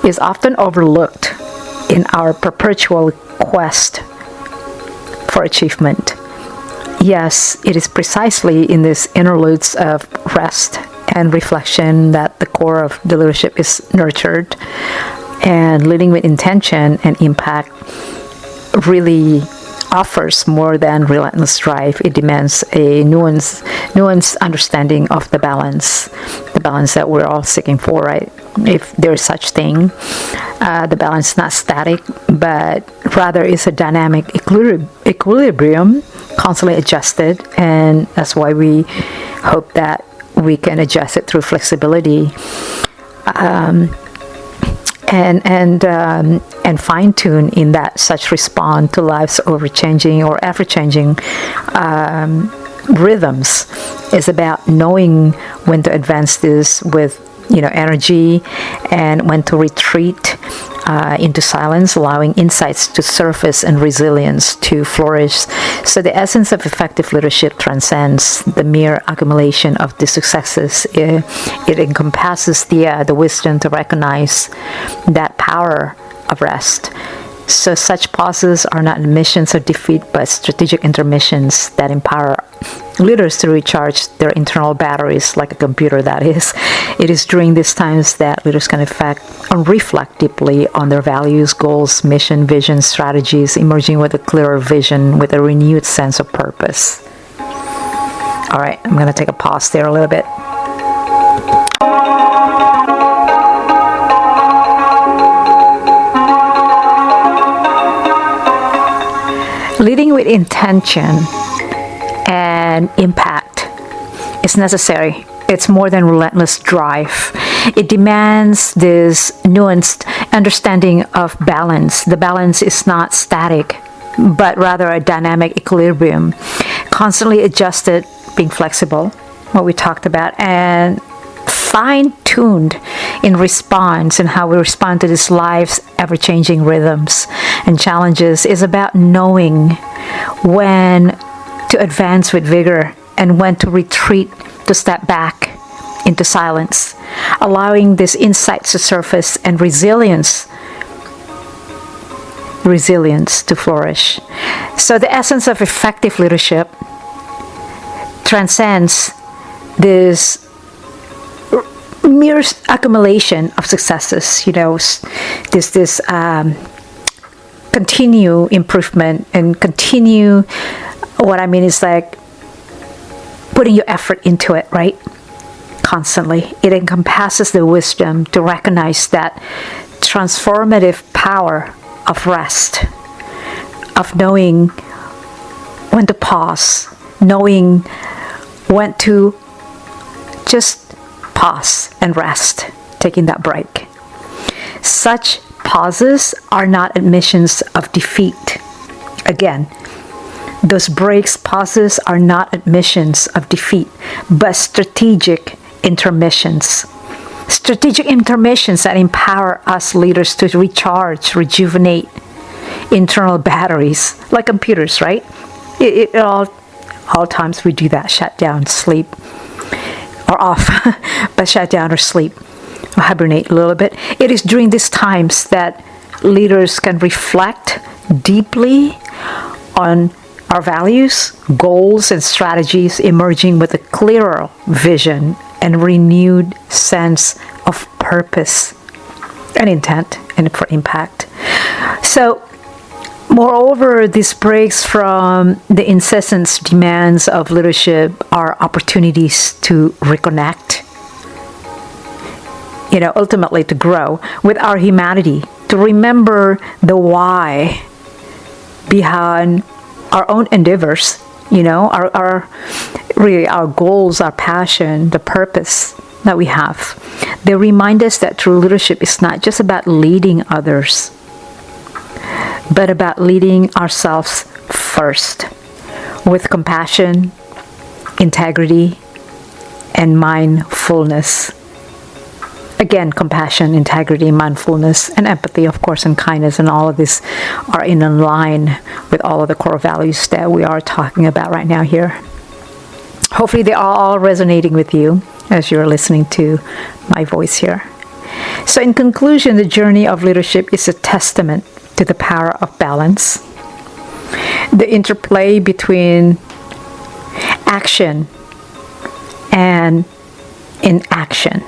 is often overlooked in our perpetual quest for achievement. Yes, it is precisely in these interludes of rest and reflection that the core of the leadership is nurtured. And leading with intention and impact really offers more than relentless drive. It demands a nuanced understanding of the balance that we're all seeking for, right? If there is such thing. The balance is not static, but rather is a dynamic equilibrium, constantly adjusted. And that's why we hope that we can adjust it through flexibility. And fine-tune in that such respond to life's ever-changing rhythms is about knowing when to advance this with energy, and when to retreat into silence, allowing insights to surface and resilience to flourish. So the essence of effective leadership transcends the mere accumulation of the successes. It encompasses the wisdom to recognize that power of rest. So such pauses are not admissions of defeat, but strategic intermissions that empower leaders to recharge their internal batteries, like a computer, that is. It is during these times that leaders can reflect deeply on their values, goals, mission, vision, strategies, emerging with a clearer vision, with a renewed sense of purpose. All right, I'm going to take a pause there a little bit. Leading with intention and impact It's necessary. It's more than relentless drive. It demands this nuanced understanding of balance. The balance is not static, but rather a dynamic equilibrium, constantly adjusted, being flexible, what we talked about, and fine-tuned in response and how we respond to this life's ever-changing rhythms and challenges is about knowing when to advance with vigor and when to retreat, to step back into silence, allowing these insights to surface and resilience to flourish. So the essence of effective leadership transcends this mere accumulation of successes, this continue improvement and continue, what I mean is like putting your effort into it, right? Constantly. It encompasses the wisdom to recognize that transformative power of rest, of knowing when to pause, knowing when to just pause and rest, taking that break. Such pauses are not admissions of defeat. Again, those breaks, pauses are not admissions of defeat, but strategic intermissions. Strategic intermissions that empower us leaders to recharge, rejuvenate internal batteries, like computers, right? All times we do that, shut down, sleep, or off, but shut down or sleep, or hibernate a little bit. It is during these times that leaders can reflect deeply on our values, goals, and strategies, emerging with a clearer vision and renewed sense of purpose and intent and for impact. So, moreover, these breaks from the incessant demands of leadership are opportunities to reconnect, ultimately to grow with our humanity, to remember the why behind our own endeavors, our goals, our passion, the purpose that we have. They remind us that true leadership is not just about leading others, but about leading ourselves first with compassion, integrity, and mindfulness. Again, compassion, integrity, mindfulness, and empathy, of course, and kindness, and all of this are in line with all of the core values that we are talking about right now here. Hopefully they are all resonating with you as you're listening to my voice here. So in conclusion, the journey of leadership is a testament to the power of balance, the interplay between action and inaction,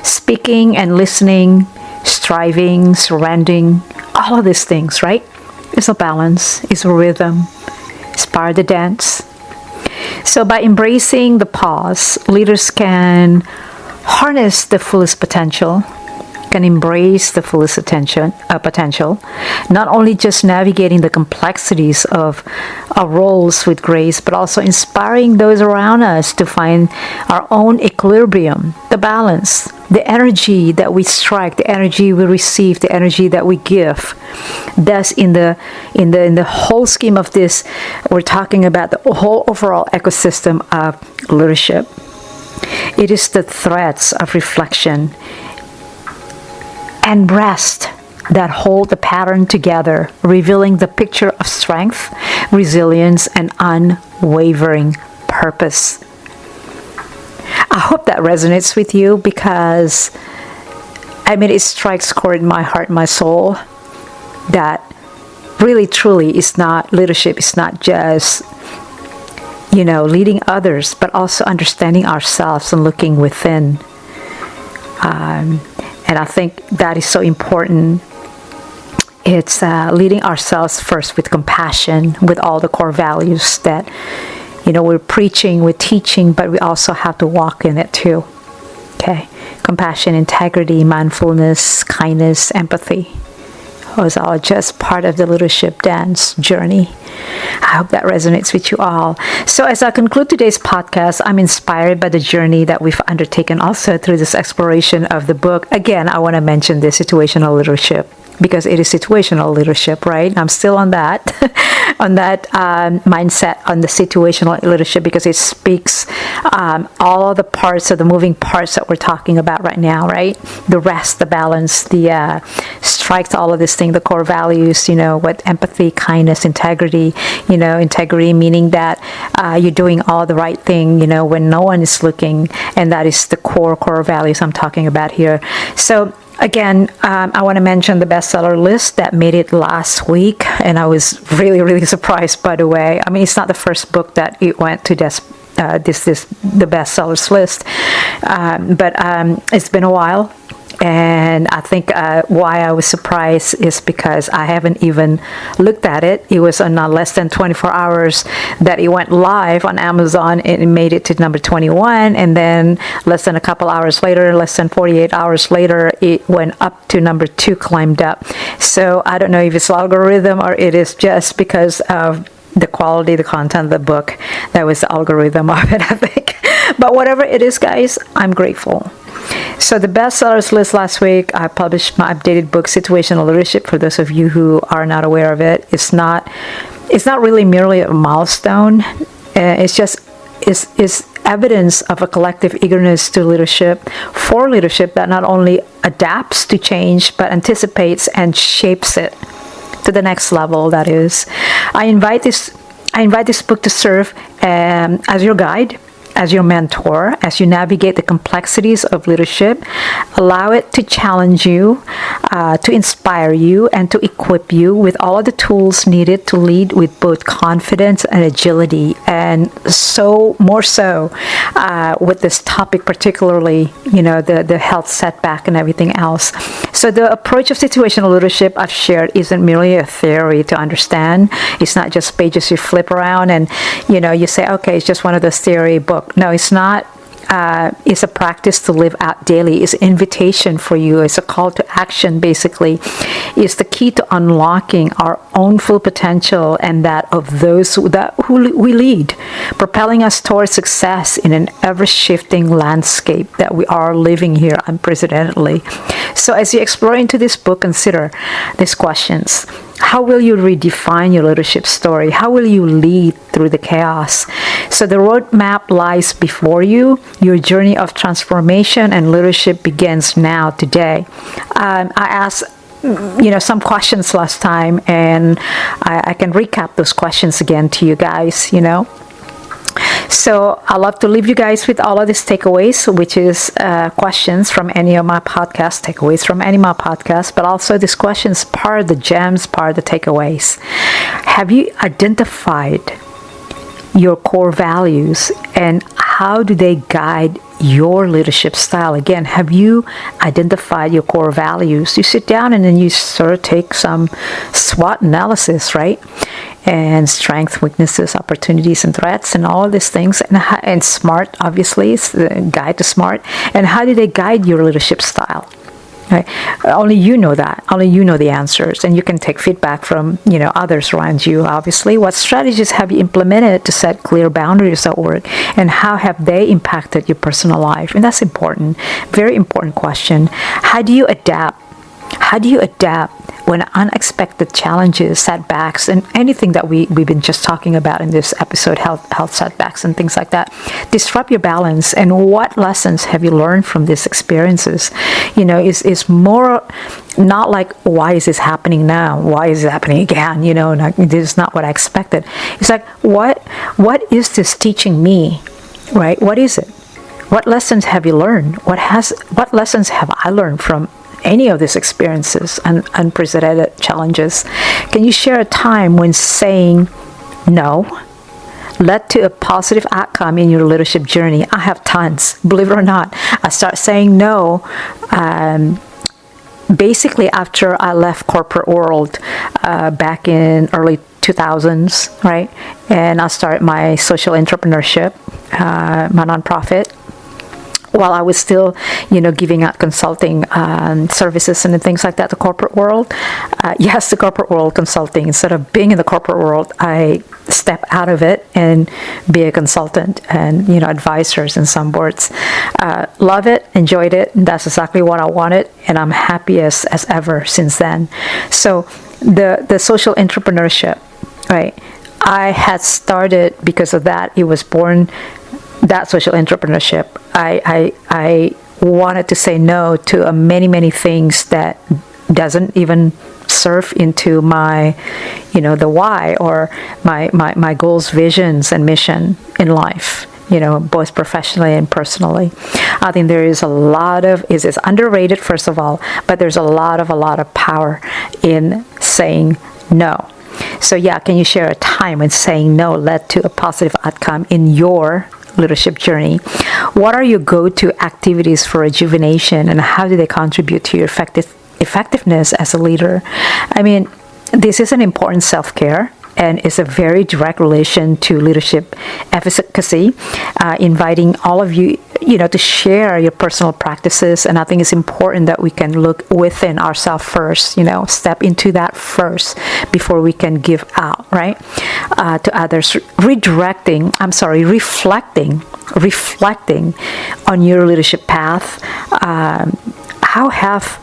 speaking and listening, striving, surrendering, all of these things, right? It's a balance, it's a rhythm, it's part of the dance. So by embracing the pause, leaders can harness the fullest potential, can embrace the fullest potential, not only just navigating the complexities of our roles with grace, but also inspiring those around us to find our own equilibrium, the balance, the energy that we strike, the energy we receive, the energy that we give. Thus, in the whole scheme of this, we're talking about the whole overall ecosystem of leadership. It is the threads of reflection and rest that hold the pattern together, revealing the picture of strength, resilience, and unwavering purpose. I hope that resonates with you because, it strikes chord in my heart, my soul, that really, truly leadership is not just, leading others, but also understanding ourselves and looking within. And I think that is so important. It's leading ourselves first with compassion, with all the core values that, we're preaching, we're teaching, but we also have to walk in it too. Okay? Compassion, integrity, mindfulness, kindness, empathy. was all just part of the leadership dance journey. I hope that resonates with you all. So as I conclude today's podcast, I'm inspired by the journey that we've undertaken also through this exploration of the book. Again, I want to mention the situational leadership, because it is situational leadership, right? I'm still on that, mindset on the situational leadership, because it speaks all of the parts of the moving parts that we're talking about right now, right? The rest, the balance, the strikes, all of this thing, the core values, what empathy, kindness, integrity, integrity meaning that you're doing all the right thing, when no one is looking, and that is the core values I'm talking about here. So again, I want to mention the bestseller list that made it last week, and I was really surprised, by the way. I mean, it's not the first book that it went to the bestsellers list, but it's been a while. And I think why I was surprised is because I haven't even looked at it. It was on less than 24 hours that it went live on Amazon, and it made it to number 21. And then less than a couple hours later, less than 48 hours later, it went up to number 2, climbed up. So I don't know if it's algorithm or it is just because of the quality, the content of the book. That was the algorithm of it, I think. But whatever it is, guys, I'm grateful. So the bestsellers list last week, I published my updated book, Situational Leadership. For those of you who are not aware of it, it's not really merely a milestone. It's just is evidence of a collective eagerness to leadership, for leadership that not only adapts to change, but anticipates and shapes it to the next level. That is, I invite this book to serve as your guide, as your mentor, as you navigate the complexities of leadership. Allow it to challenge you, to inspire you, and to equip you with all of the tools needed to lead with both confidence and agility. And so, more so, with this topic particularly, the health setback and everything else. So the approach of situational leadership I've shared isn't merely a theory to understand. It's not just pages you flip around and, you say, okay, it's just one of those theory books. No, it's not. It's a practice to live out daily. It's an invitation for you. It's a call to action, basically. It's the key to unlocking our own full potential and that of those who we lead, propelling us towards success in an ever-shifting landscape that we are living here unprecedentedly. So as you explore into this book, consider these questions. How will you redefine your leadership story? How will you lead through the chaos? So the roadmap lies before you. Your journey of transformation and leadership begins now, today. I asked some questions last time, and I can recap those questions again to you guys, So I love to leave you guys with all of these takeaways, which is questions from any of my podcasts, takeaways from any of my podcasts, but also these questions, part of the gems, part of the takeaways. Have you identified your core values, and how do they guide your leadership style? Again, have you identified your core values? You sit down and then you sort of take some SWOT analysis, right? And strengths, weaknesses, opportunities, and threats, and all of these things. And SMART, obviously, is the guide to SMART. And how do they guide your leadership style? Right? Only you know that. Only you know the answers. And you can take feedback from, others around you, obviously. What strategies have you implemented to set clear boundaries at work? And how have they impacted your personal life? And that's important. Very important question. How do you adapt? How do you adapt when unexpected challenges, setbacks, and anything that we've been just talking about in this episode, health setbacks and things like that, disrupt your balance? And what lessons have you learned from these experiences? Is more not like, why is this happening now? Why is it happening again? This is not what I expected. It's like, what is this teaching me? Right? What is it? What lessons have you learned? What lessons have I learned from any of these experiences and unprecedented challenges? Can you share a time when saying no led to a positive outcome in your leadership journey? I have tons, believe it or not. I started saying no basically after I left corporate world back in early 2000s, right? And I started my social entrepreneurship, my nonprofit. while I was still, giving out consulting services and things like that, the corporate world. Yes, the corporate world consulting. Instead of being in the corporate world, I step out of it and be a consultant and, advisors in some boards. Love it, enjoyed it. And that's exactly what I wanted. And I'm happy as ever since then. So the social entrepreneurship, right? I had started because of that. It was born, that social entrepreneurship. I wanted to say no to many things that doesn't even serve into my, the why or my goals, visions, and mission in life. Both professionally and personally. I think there is a lot of, it's underrated first of all, but there's a lot of power in saying no. So yeah, can you share a time when saying no led to a positive outcome in your leadership journey? What are your go-to activities for rejuvenation, and how do they contribute to your effectiveness as a leader? I mean, this is an important self-care, and it's a very direct relation to leadership efficacy, inviting all of you, to share your personal practices. And I think it's important that we can look within ourselves first, step into that first before we can give out, right, to others. Reflecting on your leadership path. How have,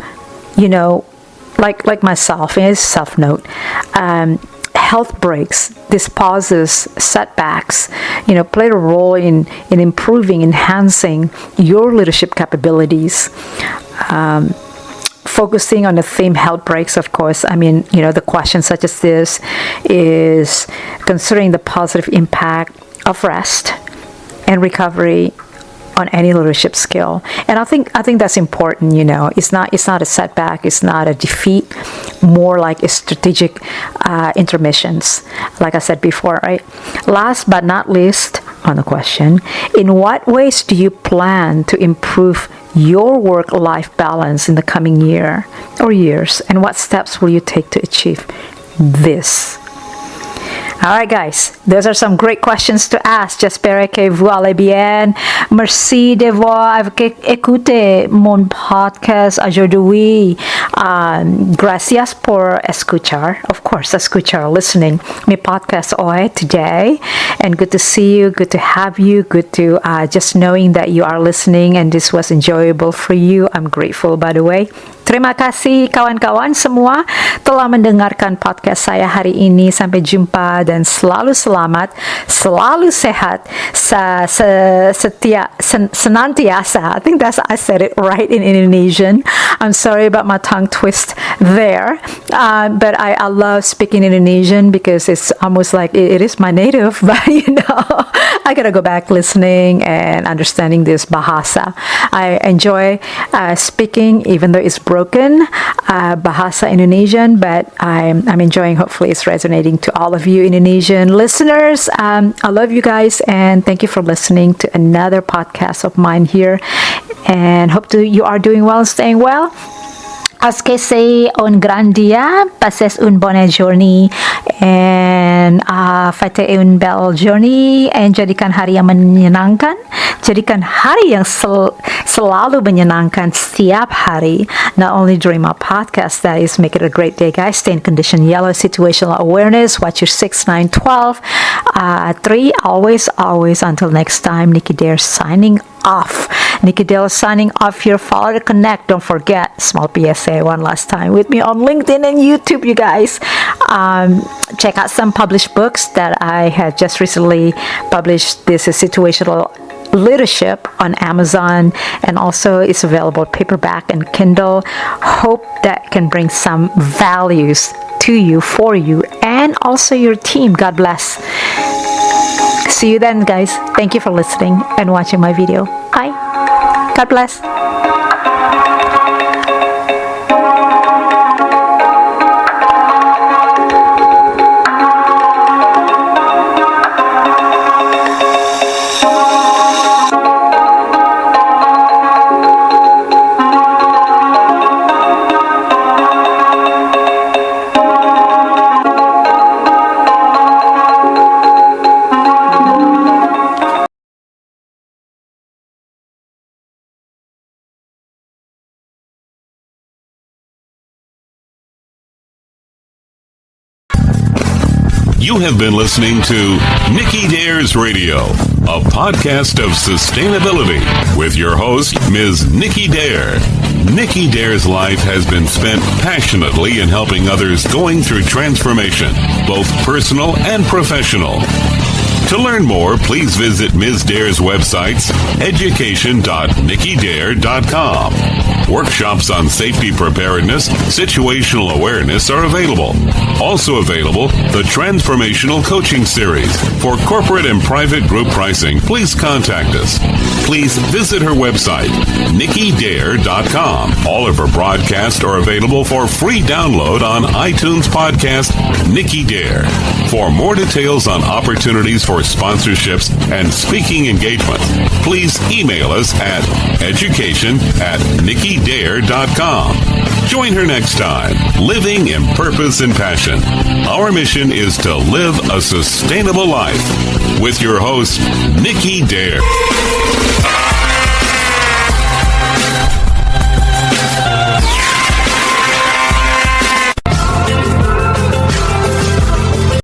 like myself, and it's self-note, health breaks, these pauses, setbacks, played a role in improving, enhancing your leadership capabilities. Focusing on the theme health breaks, of course. I mean, the question such as this is considering the positive impact of rest and recovery on any leadership skill. And I think that's important. It's not a setback, it's not a defeat, more like a strategic intermissions, like I said before, right? Last but not least on the question, in what ways do you plan to improve your work-life balance in the coming year or years, and what steps will you take to achieve this? All right, guys, those are some great questions to ask. J'espère que vous allez bien. Merci d'avoir écouté mon podcast aujourd'hui. Gracias por escuchar, of course, listening my podcast hoy today. And good to see you, good to have you, good to just knowing that you are listening and this was enjoyable for you. I'm grateful, by the way. Terima kasih kawan-kawan semua telah mendengarkan podcast saya hari ini. Sampai jumpa dan selalu selamat, selalu sehat, senantiasa. I think I said it right in Indonesian. I'm sorry about my tongue twist there, but I love speaking Indonesian because it's almost like it is my native, but I gotta go back listening and understanding this bahasa. I enjoy speaking, even though it's broken bahasa Indonesian, but I'm enjoying. Hopefully it's resonating to all of you Indonesian listeners. I love you guys and thank you for listening to another podcast of mine here, and hope you are doing well and staying well. Askese un gran dia, pases un bonne journée, and fate un bel journey, and jadikan hari yang menyenangkan, jadikan hari yang selalu menyenangkan setiap hari. Not only during my podcast, that is, make it a great day, guys. Stay in condition yellow, situational awareness, watch your 6, 9, 12, 3, always, until next time. Nicky Dare signing off. Nicky Dale signing off here. Follow to connect. Don't forget, small PSA one last time, with me on LinkedIn and YouTube, you guys. Check out some published books that I have just recently published. This is Situational Leadership on Amazon, and also it's available paperback and Kindle. Hope that can bring some values to you, for you, and also your team. God bless. See you then, guys. Thank you for listening and watching my video. Bye. God bless. You have been listening to Nicky Dare's Radio, a podcast of sustainability with your host, Ms. Nicky Dare. Nicky Dare's life has been spent passionately in helping others going through transformation, both personal and professional. To learn more, please visit Ms. Dare's websites, education.nickydare.com. Workshops on safety preparedness, situational awareness are available. Also available, the Transformational Coaching Series. For corporate and private group pricing, please contact us. Please visit her website, nickydare.com. All of her broadcasts are available for free download on iTunes podcast Nicky Dare. For more details on opportunities for sponsorships and speaking engagements, please email us at education@nickydare.com. Join her next time, living in purpose and passion. Our mission is to live a sustainable life with your host, Nicky Dare.